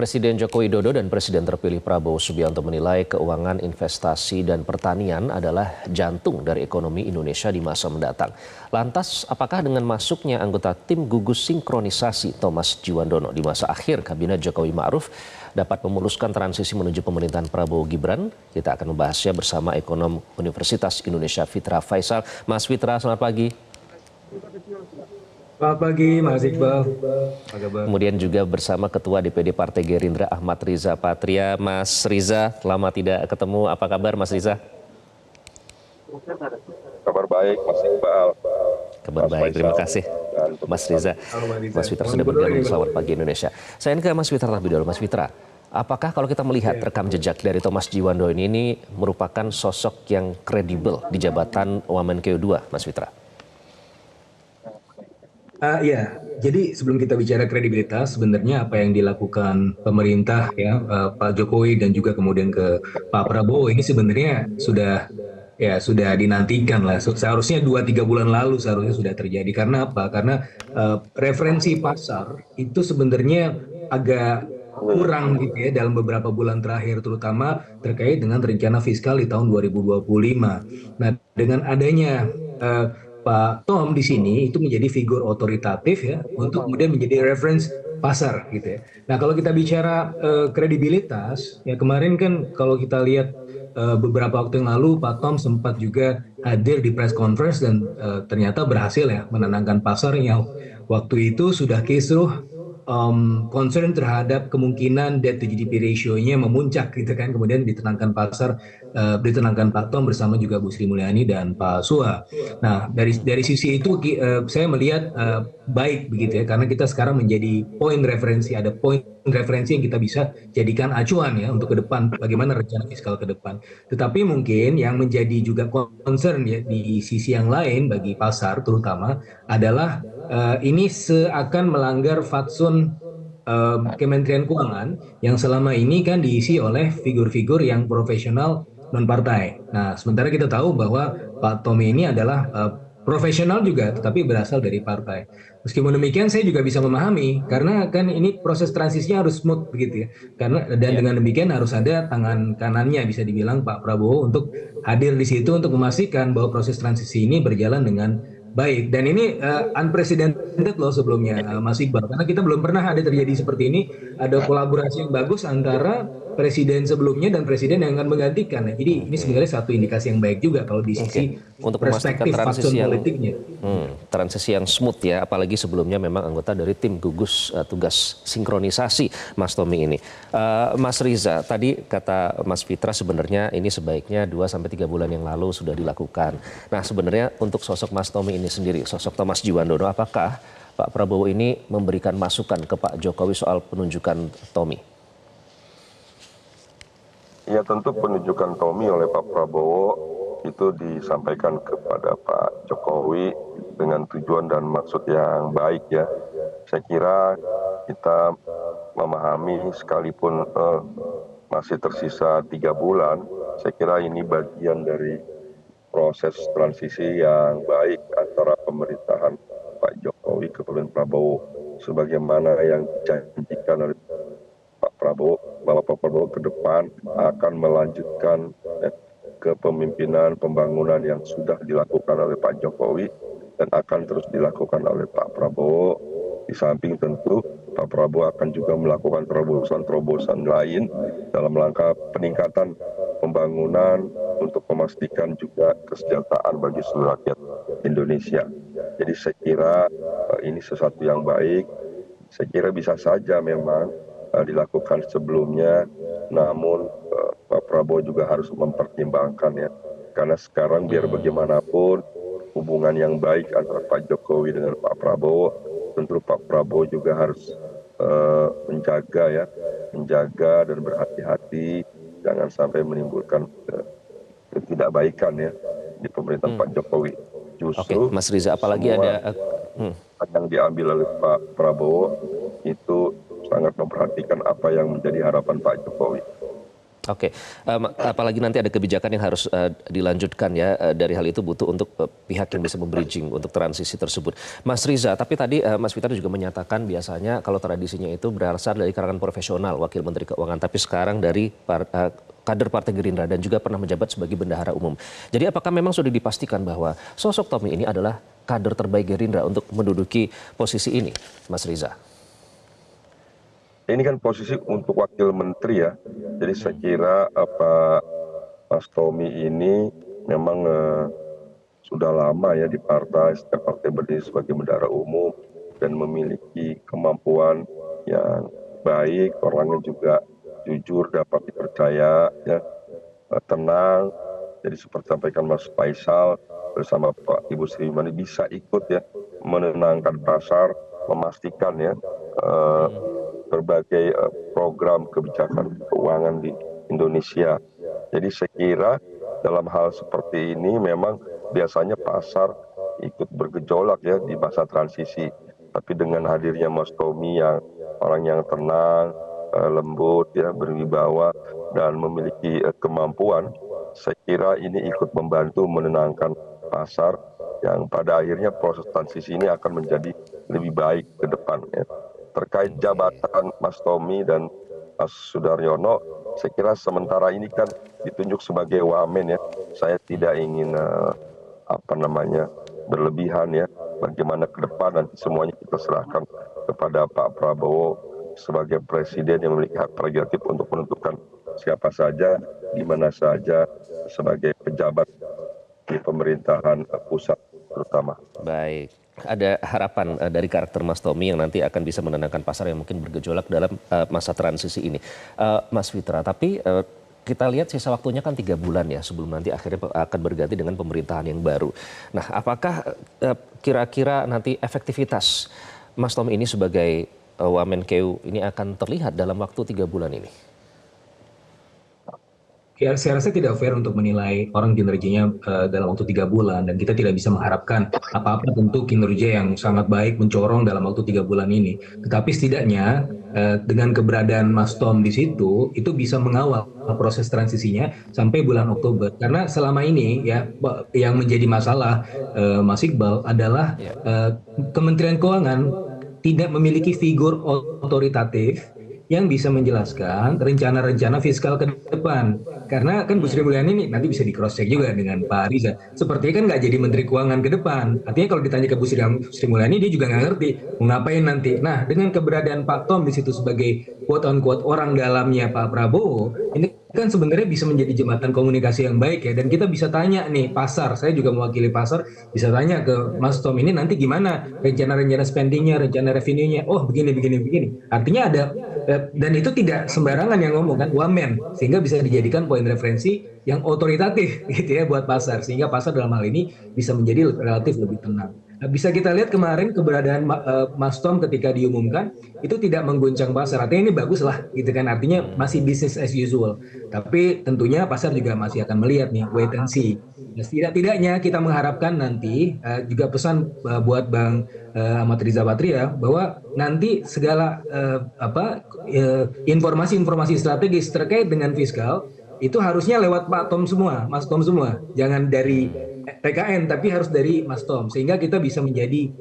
Presiden Joko Widodo dan Presiden terpilih Prabowo Subianto menilai keuangan, investasi, dan pertanian adalah jantung dari ekonomi Indonesia di masa mendatang. Lantas, apakah dengan masuknya anggota tim gugus sinkronisasi Thomas Djiwandono di masa akhir Kabinet Jokowi Ma'ruf dapat memuluskan transisi menuju pemerintahan Prabowo Gibran? Kita akan membahasnya bersama ekonom Universitas Indonesia Fitra Faisal. Mas Fitra, selamat pagi. Selamat pagi, Mas Iqbal. Apa kabar? Kemudian juga bersama Ketua DPD Partai Gerindra Ahmad Riza Patria. Mas Riza, lama tidak ketemu. Apa kabar Mas Riza? Kabar baik, Mas Iqbal. Kabar baik, terima kasih Mas Riza. Mas Fitra sudah bergabung, selamat pagi Indonesia. Saya ingin ke Mas Fitra terlebih dahulu. Mas Fitra, apakah kalau kita melihat rekam jejak dari Thomas Djiwandono ini merupakan sosok yang kredibel di jabatan Wamenkeu II, Mas Fitra? Ya, jadi sebelum kita bicara kredibilitas, sebenarnya apa yang dilakukan pemerintah ya Pak Jokowi dan juga kemudian ke Pak Prabowo ini sebenarnya sudah dinantikan lah. Seharusnya 2-3 bulan lalu seharusnya sudah terjadi. Karena apa? Karena referensi pasar itu sebenarnya agak kurang gitu ya dalam beberapa bulan terakhir, terutama terkait dengan rencana fiskal di tahun 2025. Nah, dengan adanya Pak Tom di sini itu menjadi figur otoritatif ya untuk kemudian menjadi reference pasar gitu ya. Nah, kalau kita bicara kredibilitas ya, kemarin kan kalau kita lihat beberapa waktu yang lalu Pak Tom sempat juga hadir di press conference dan ternyata berhasil ya menenangkan pasar yang waktu itu sudah kisruh concern terhadap kemungkinan debt to GDP ratio-nya memuncak gitu kan, kemudian ditenangkan pasar, ditenangkan Pak Tom bersama juga Bu Sri Mulyani dan Pak Suha. Nah, dari sisi itu saya melihat baik begitu ya, karena kita sekarang menjadi poin referensi, ada poin referensi yang kita bisa jadikan acuan ya untuk ke depan bagaimana rencana fiskal ke depan. Tetapi mungkin yang menjadi juga concern ya di sisi yang lain bagi pasar terutama adalah ini seakan melanggar fatsun Kementerian Keuangan yang selama ini kan diisi oleh figur-figur yang profesional non partai. Nah, sementara kita tahu bahwa Pak Tommy ini adalah profesional juga, tetapi berasal dari partai. Meskipun demikian, saya juga bisa memahami karena kan ini proses transisinya harus smooth begitu ya. Karena dan dengan demikian harus ada tangan kanannya bisa dibilang Pak Prabowo untuk hadir di situ untuk memastikan bahwa proses transisi ini berjalan dengan baik. Dan ini unprecedented loh sebelumnya, Mas Iqbal. Karena kita belum pernah ada terjadi seperti ini. Ada kolaborasi yang bagus antara presiden sebelumnya dan presiden yang akan menggantikan. Nah, jadi ini sebenarnya satu indikasi yang baik juga kalau di sisi untuk memastikan perspektif fatsun politiknya. Transisi yang smooth ya, apalagi sebelumnya memang anggota dari tim gugus tugas sinkronisasi Mas Tommy ini. Mas Riza, tadi kata Mas Fitra sebenarnya ini sebaiknya 2-3 bulan yang lalu sudah dilakukan. Nah, sebenarnya untuk sosok Mas Tommy ini sendiri, sosok Thomas Djiwandono, apakah Pak Prabowo ini memberikan masukan ke Pak Jokowi soal penunjukan Tommy? Ya, tentu penunjukan Tommy oleh Pak Prabowo itu disampaikan kepada Pak Jokowi dengan tujuan dan maksud yang baik ya. Saya kira kita memahami sekalipun masih tersisa 3 bulan, saya kira ini bagian dari proses transisi yang baik antara pemerintahan Pak Jokowi ke pemerintahan Prabowo. Sebagaimana yang dijanjikan oleh Pak Prabowo, bahwa Pak Prabowo ke depan akan melanjutkan kepemimpinan pembangunan yang sudah dilakukan oleh Pak Jokowi dan akan terus dilakukan oleh Pak Prabowo. Di samping tentu Pak Prabowo akan juga melakukan terobosan-terobosan lain dalam rangka peningkatan pembangunan untuk memastikan juga kesejahteraan bagi seluruh rakyat Indonesia. Jadi saya kira ini sesuatu yang baik. Saya kira bisa saja memang dilakukan sebelumnya, namun Pak Prabowo juga harus mempertimbangkan ya, karena sekarang biar bagaimanapun hubungan yang baik antara Pak Jokowi dengan Pak Prabowo, tentu Pak Prabowo juga harus menjaga dan berhati-hati jangan sampai menimbulkan ketidakbaikan ya di pemerintahan Pak Jokowi. Justru Mas Riza, apalagi ada yang diambil oleh Pak Prabowo itu sangat memperhatikan apa yang menjadi harapan Pak Jokowi. Oke, apalagi nanti ada kebijakan yang harus dilanjutkan ya, dari hal itu butuh untuk pihak yang bisa membridging untuk transisi tersebut. Mas Riza, tapi tadi Mas Fitra juga menyatakan biasanya kalau tradisinya itu berasal dari kalangan profesional, Wakil Menteri Keuangan, tapi sekarang dari kader Partai Gerindra dan juga pernah menjabat sebagai bendahara umum. Jadi apakah memang sudah dipastikan bahwa sosok Tommy ini adalah kader terbaik Gerindra untuk menduduki posisi ini, Mas Riza? Ini kan posisi untuk wakil menteri ya. Jadi saya kira Mas Tommy ini memang sudah lama ya di partai, setiap partai berdiri sebagai bendahara umum dan memiliki kemampuan yang baik, orangnya juga jujur, dapat dipercaya, ya, tenang. Jadi seperti sampaikan Mas Faisal bersama Pak Ibu Sri Mulyani bisa ikut ya menenangkan pasar, memastikan ya berbagai program kebijakan keuangan di Indonesia. Jadi saya kira dalam hal seperti ini memang biasanya pasar ikut bergejolak ya di masa transisi. Tapi dengan hadirnya Mas Tommy yang orang yang tenang, lembut ya, berwibawa dan memiliki kemampuan, saya kira ini ikut membantu menenangkan pasar yang pada akhirnya proses transisi ini akan menjadi lebih baik ke depan ya. Terkait jabatan Mas Tommy dan Mas Sudaryono, saya kira sementara ini kan ditunjuk sebagai wamen ya. Saya tidak ingin berlebihan ya. Bagaimana ke depan nanti semuanya kita serahkan kepada Pak Prabowo sebagai presiden yang memiliki hak prerogatif untuk menentukan siapa saja, di mana saja sebagai pejabat di pemerintahan pusat terutama. Baik, ada harapan dari karakter Mas Tommy yang nanti akan bisa menenangkan pasar yang mungkin bergejolak dalam masa transisi ini. Mas Fitra, tapi kita lihat sisa waktunya kan 3 bulan ya sebelum nanti akhirnya akan berganti dengan pemerintahan yang baru. Nah, apakah kira-kira nanti efektivitas Mas Tommy ini sebagai Wamenkeu ini akan terlihat dalam waktu 3 bulan ini? Ya, saya rasa tidak fair untuk menilai orang kinerjanya dalam waktu 3 bulan, dan kita tidak bisa mengharapkan apa-apa tentu kinerja yang sangat baik mencorong dalam waktu 3 bulan ini. Tetapi setidaknya dengan keberadaan Mas Tom di situ, itu bisa mengawal proses transisinya sampai bulan Oktober. Karena selama ini ya yang menjadi masalah Mas Iqbal adalah Kementerian Keuangan tidak memiliki figur otoritatif yang bisa menjelaskan rencana-rencana fiskal ke depan. Karena kan Bu Sri Mulyani ini nanti bisa di cross check juga dengan Pak Riza. Sepertinya kan nggak jadi Menteri Keuangan ke depan. Artinya kalau ditanya ke Bu Sri Mulyani, dia juga nggak ngerti mau ngapain nanti. Nah, dengan keberadaan Pak Tom di situ sebagai quote on quote orang dalamnya Pak Prabowo, ini kan sebenarnya bisa menjadi jembatan komunikasi yang baik ya. Dan kita bisa tanya nih pasar, saya juga mewakili pasar, bisa tanya ke Mas Tom ini nanti gimana rencana-rencana spendingnya, rencana revenue-nya. Oh begini. Artinya ada, dan itu tidak sembarangan yang ngomong kan, wamen, sehingga bisa dijadikan poin referensi yang otoritatif gitu ya buat pasar, sehingga pasar dalam hal ini bisa menjadi relatif lebih tenang. Nah, bisa kita lihat kemarin keberadaan Mas Tom ketika diumumkan itu tidak mengguncang pasar, artinya ini bagus lah gitu kan, artinya masih business as usual. Tapi tentunya pasar juga masih akan melihat nih, wait and see. Nah, tidak-tidaknya kita mengharapkan nanti juga pesan buat Bang Ahmad Riza Patria bahwa nanti segala informasi-informasi strategis terkait dengan fiskal itu harusnya lewat Pak Tom semua, Mas Tom semua, jangan dari TKN tapi harus dari Mas Tom, sehingga kita bisa menjadi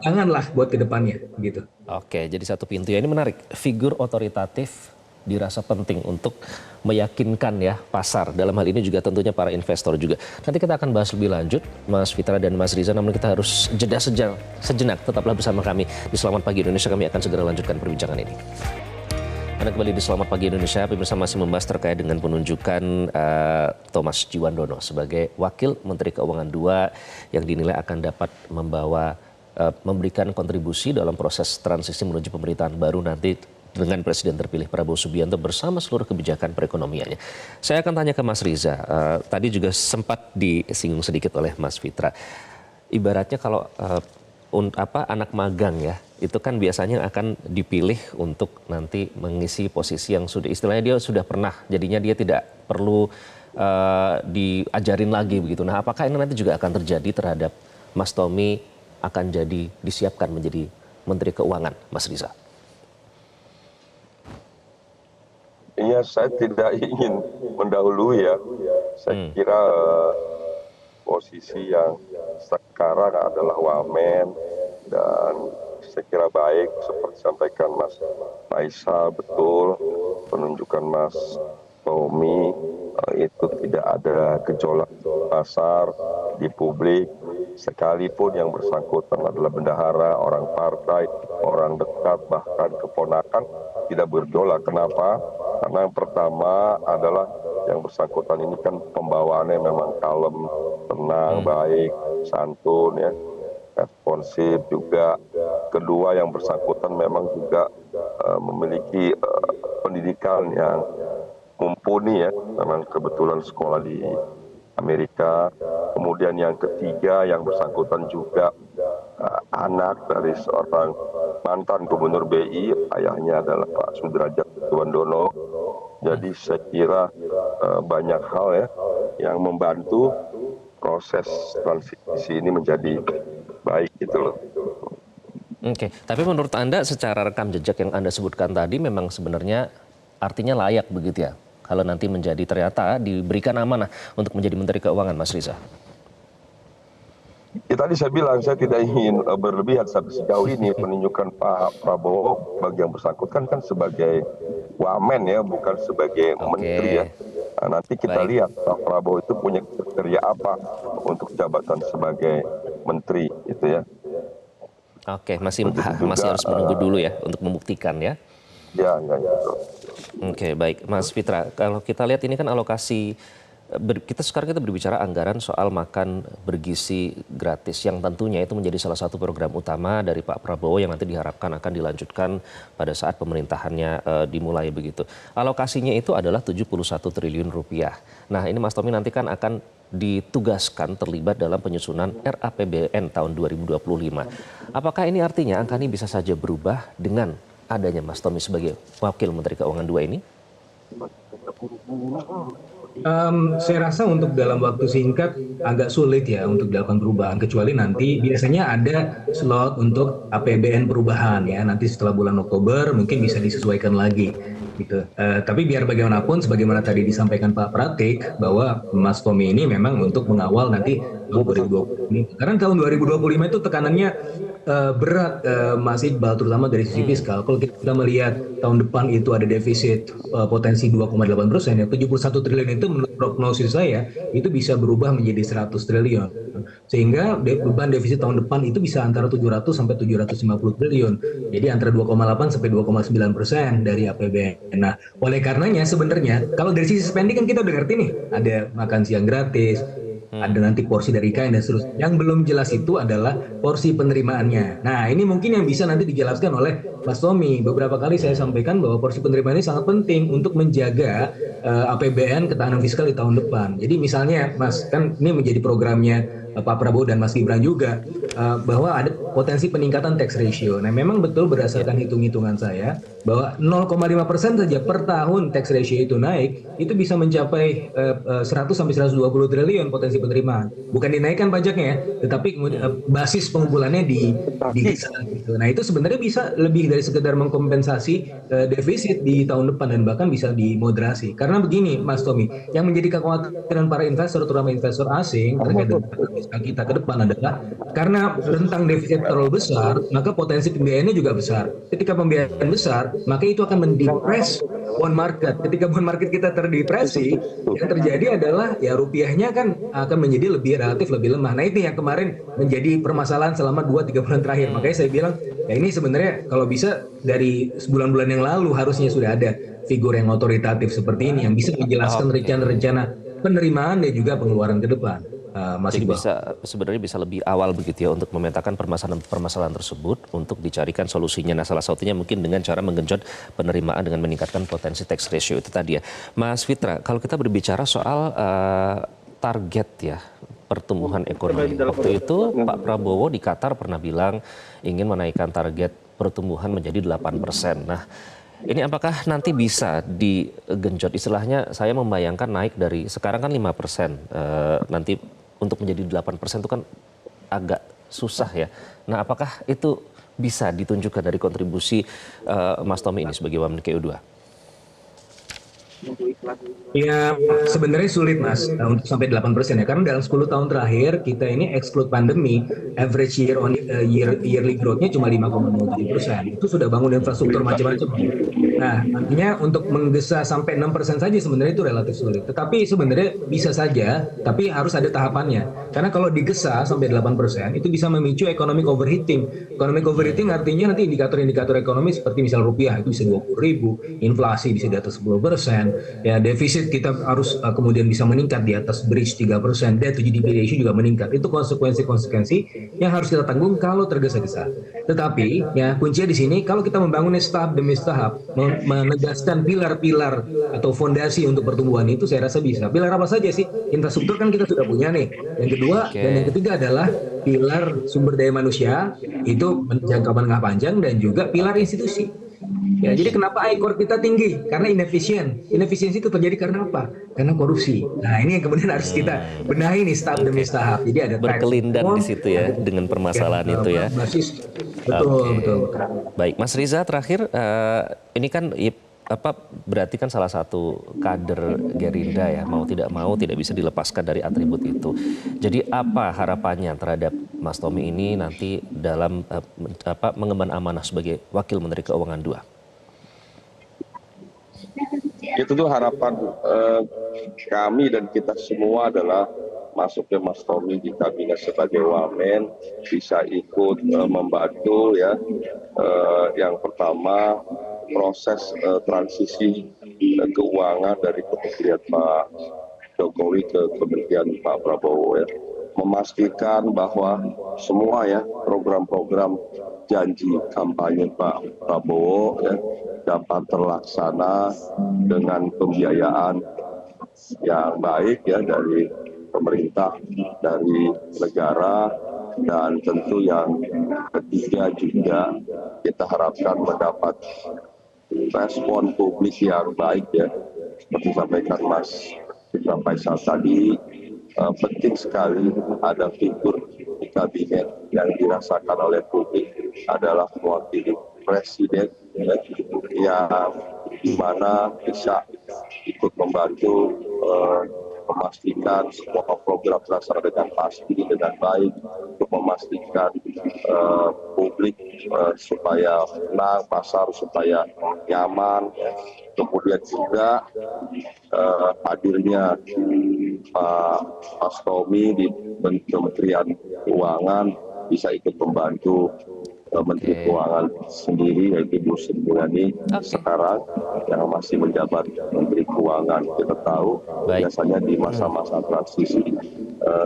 janganlah buat kedepannya gitu. Oke, jadi satu pintu ya, ini menarik. Figur otoritatif dirasa penting untuk meyakinkan ya pasar. Dalam hal ini juga tentunya para investor juga. Nanti kita akan bahas lebih lanjut Mas Fitra dan Mas Riza, namun kita harus jeda sejenak. Tetaplah bersama kami di Selamat Pagi Indonesia, kami akan segera lanjutkan perbincangan ini. Anda kembali di Selamat Pagi Indonesia, pemirsa masih membahas terkait dengan penunjukan Thomas Djiwandono sebagai Wakil Menteri Keuangan II yang dinilai akan dapat memberikan kontribusi dalam proses transisi menuju pemerintahan baru nanti dengan Presiden terpilih Prabowo Subianto bersama seluruh kebijakan perekonomiannya. Saya akan tanya ke Mas Riza, tadi juga sempat disinggung sedikit oleh Mas Fitra. Ibaratnya kalau anak magang ya, itu kan biasanya akan dipilih untuk nanti mengisi posisi yang sudah istilahnya dia sudah pernah, jadinya dia tidak perlu diajarin lagi begitu. Nah, apakah ini nanti juga akan terjadi terhadap Mas Tommy akan disiapkan menjadi Menteri Keuangan, Mas Riza? Iya, saya tidak ingin mendahului ya. Saya kira posisi yang sekarang adalah wamen, dan saya kira baik seperti sampaikan Mas Faisal, betul penunjukan Mas Tommy itu tidak ada gejolak pasar di publik, sekalipun yang bersangkutan adalah bendahara, orang partai, orang dekat, bahkan keponakan, tidak bergejolak. Kenapa? Karena yang pertama adalah yang bersangkutan ini kan pembawaannya memang kalem, tenang, baik, santun ya, responsif juga. Kedua, yang bersangkutan memang juga memiliki pendidikan yang mumpuni ya, memang kebetulan sekolah di Amerika. Kemudian yang ketiga, yang bersangkutan juga anak dari seorang mantan gubernur BI, ayahnya adalah Pak Sudrajat Wandono. Jadi saya kira banyak hal ya yang membantu proses transisi ini menjadi baik gitu loh. Oke, tapi menurut Anda secara rekam jejak yang Anda sebutkan tadi memang sebenarnya artinya layak begitu ya? Kalau nanti menjadi ternyata diberikan amanah untuk menjadi Menteri Keuangan, Mas Riza? Ya, tadi saya bilang saya tidak ingin berlebihan sejauh ini. Penunjukan Pak Prabowo bagi yang bersangkutan kan sebagai wamen ya, bukan sebagai menteri ya. Nah, nanti kita lihat Pak Prabowo itu punya kriteria apa untuk jabatan sebagai menteri itu ya. Oke, masih harus menunggu dulu ya untuk membuktikan ya. Ya. Oke, baik, Mas Fitra. Kalau kita lihat ini kan alokasi sekarang kita berbicara anggaran soal makan bergizi gratis yang tentunya itu menjadi salah satu program utama dari Pak Prabowo yang nanti diharapkan akan dilanjutkan pada saat pemerintahannya dimulai begitu. Alokasinya itu adalah 71 triliun rupiah. Nah, ini Mas Tommy nanti kan akan ditugaskan terlibat dalam penyusunan RAPBN tahun 2025. Apakah ini artinya angka ini bisa saja berubah dengan adanya Mas Tommy sebagai Wakil Menteri Keuangan 2 ini? Saya rasa untuk dalam waktu singkat agak sulit ya untuk dilakukan perubahan, kecuali nanti biasanya ada slot untuk APBN perubahan ya, nanti setelah bulan Oktober mungkin bisa disesuaikan lagi gitu. Tapi biar bagaimanapun, sebagaimana tadi disampaikan Pak Pratik, bahwa Mas Tommy ini memang untuk mengawal nanti tahun 2020 ini. Karena tahun 2025 itu tekanannya berat, Mas Iqbal, terutama dari sisi fiskal. Kalau kita melihat tahun depan itu ada defisit potensi 2,8%, ya 71 triliun itu menurut prognosis saya itu bisa berubah menjadi 100 triliun. Sehingga beban defisit tahun depan itu bisa antara 700 sampai 750 triliun. Jadi antara 2,8 sampai 2,9% dari APBN. Nah, oleh karenanya sebenarnya kalau dari sisi spending kan kita udah ngerti nih, ada makan siang gratis, ada nanti porsi dari IKN dan seterusnya. Yang belum jelas itu adalah porsi penerimaannya. Nah, ini mungkin yang bisa nanti dijelaskan oleh Mas Tommy. Beberapa kali saya sampaikan bahwa porsi penerimaan ini sangat penting untuk menjaga APBN ketahanan fiskal di tahun depan. Jadi misalnya, Mas, kan ini menjadi programnya Pak Prabowo dan Mas Gibran juga, bahwa ada potensi peningkatan tax ratio. Nah, memang betul berdasarkan hitung-hitungan saya bahwa 0,5% saja per tahun tax ratio itu naik, itu bisa mencapai 100 sampai 120 triliun potensi penerimaan. Bukan dinaikkan pajaknya ya, tetapi basis pengumpulannya digeser gitu. Nah, itu sebenarnya bisa lebih dari sekedar mengkompensasi defisit di tahun depan dan bahkan bisa dimoderasi. Karena begini, Mas Tommy, yang menjadi kekhawatiran para investor, terutama investor asing terkait dengan kita ke depan adalah karena rentang defisit terlalu besar, maka potensi pembiayaannya juga besar. Ketika pembiayaan besar, maka itu akan mendepres bond market. Ketika bond market kita terdepresi, yang terjadi adalah ya rupiahnya kan akan menjadi relatif lebih lemah. Nah, itu yang kemarin menjadi permasalahan selama 2-3 bulan terakhir. Makanya saya bilang, ya ini sebenarnya kalau bisa dari sebulan-bulan yang lalu harusnya sudah ada figur yang otoritatif seperti ini yang bisa menjelaskan rencana-rencana penerimaan dan juga pengeluaran ke depan. Jadi sebenarnya bisa lebih awal begitu ya untuk memetakan permasalahan tersebut untuk dicarikan solusinya. Nah, salah satunya mungkin dengan cara menggenjot penerimaan dengan meningkatkan potensi tax ratio itu tadi ya. Mas Fitra, kalau kita berbicara soal target ya pertumbuhan ekonomi. Waktu itu Pak Prabowo di Qatar pernah bilang ingin menaikkan target pertumbuhan menjadi 8%. Nah, ini apakah nanti bisa digenjot? Istilahnya saya membayangkan naik dari sekarang kan 5%, nanti untuk menjadi 8% itu kan agak susah ya. Nah, apakah itu bisa ditunjukkan dari kontribusi Mas Tommy ini sebagai Wamen KU2? Ya, sebenarnya sulit Mas untuk sampai 8% ya. Karena dalam 10 tahun terakhir kita ini exclude pandemi, average yearly growth-nya cuma 5,07%. Itu sudah bangun infrastruktur macam-macam. Nah, artinya untuk menggesa sampai 6% saja sebenarnya itu relatif sulit. Tetapi sebenarnya bisa saja, tapi harus ada tahapannya. Karena kalau digesa sampai 8%, itu bisa memicu economic overheating. Economic overheating artinya nanti indikator-indikator ekonomi seperti misal rupiah itu bisa 20.000, inflasi bisa di atas 10%, ya defisit kita harus kemudian bisa meningkat di atas bridge 3%, debt to GDP ratio juga meningkat. Itu konsekuensi-konsekuensi yang harus kita tanggung kalau tergesa-gesa. Tetapi ya kuncinya di sini kalau kita membangunnya tahap demi tahap, menegaskan pilar-pilar atau fondasi untuk pertumbuhan itu saya rasa bisa. Pilar apa saja sih? Infrastruktur kan kita sudah punya nih. Yang kedua dan yang Oke. ketiga adalah pilar sumber daya manusia itu jangka menengah panjang dan juga pilar institusi. Ya, jadi kenapa ICOR kita tinggi? Karena inefisien. Inefisiensi itu terjadi karena apa? Karena korupsi. Nah, ini yang kemudian harus kita benahi nih tahap demi Oke. tahap. Jadi ada tax Berkelindan di reform, situ ya ada dengan permasalahan itu ya. basis. Betul, Oke. betul. Baik, Mas Riza terakhir ini kan berarti kan salah satu kader Gerindra ya, mau tidak bisa dilepaskan dari atribut itu. Jadi apa harapannya terhadap Mas Tommy ini nanti dalam mengemban amanah sebagai Wakil Menteri Keuangan 2? Itu tuh harapan kami dan kita semua adalah masuknya Mas Tommy di kabinet sebagai wamen bisa ikut membantu ya. Yang pertama proses transisi keuangan dari Kementerian Pak Jokowi ke Kementerian Pak Prabowo ya. Memastikan bahwa semua ya program-program janji kampanye Pak Prabowo ya, dapat terlaksana dengan pembiayaan yang baik ya dari pemerintah, dari negara, dan tentu yang ketiga juga kita harapkan mendapat respon publik yang baik ya, seperti sampaikan Mas Fitra Faisal tadi, penting sekali ada figur di kabinet yang dirasakan oleh publik adalah mewakili presiden ya, yang dimana bisa ikut membantu memastikan semua program terlaksana dengan pasti, dengan baik, untuk memastikan publik supaya tenang, pasar supaya nyaman, ya. Kemudian juga hadirnya Pak Mas Tommy di Kementerian Keuangan bisa ikut membantu Menteri Keuangan sendiri yaitu Bu Sri Mulyani sekarang yang masih menjabat Menteri Keuangan. Kita tahu biasanya di masa-masa transisi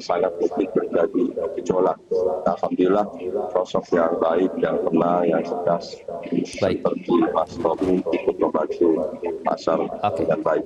sangat mungkin terjadi gejolak. Alhamdulillah sosok yang baik, yang tenang, yang cerdas seperti Mas Tommy ikut membantu pasar dengan baik.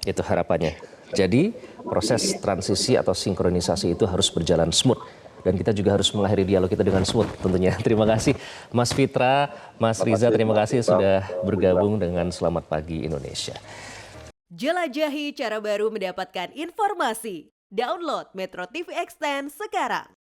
Itu harapannya. Jadi proses transisi atau sinkronisasi itu harus berjalan smooth. Dan kita juga harus mengakhiri dialog kita dengan smooth tentunya. Terima kasih Mas Fitra, Mas Riza, terima kasih sudah bergabung dengan Selamat Pagi Indonesia. Jelajahi cara baru mendapatkan informasi. Download Metro TV Extend sekarang.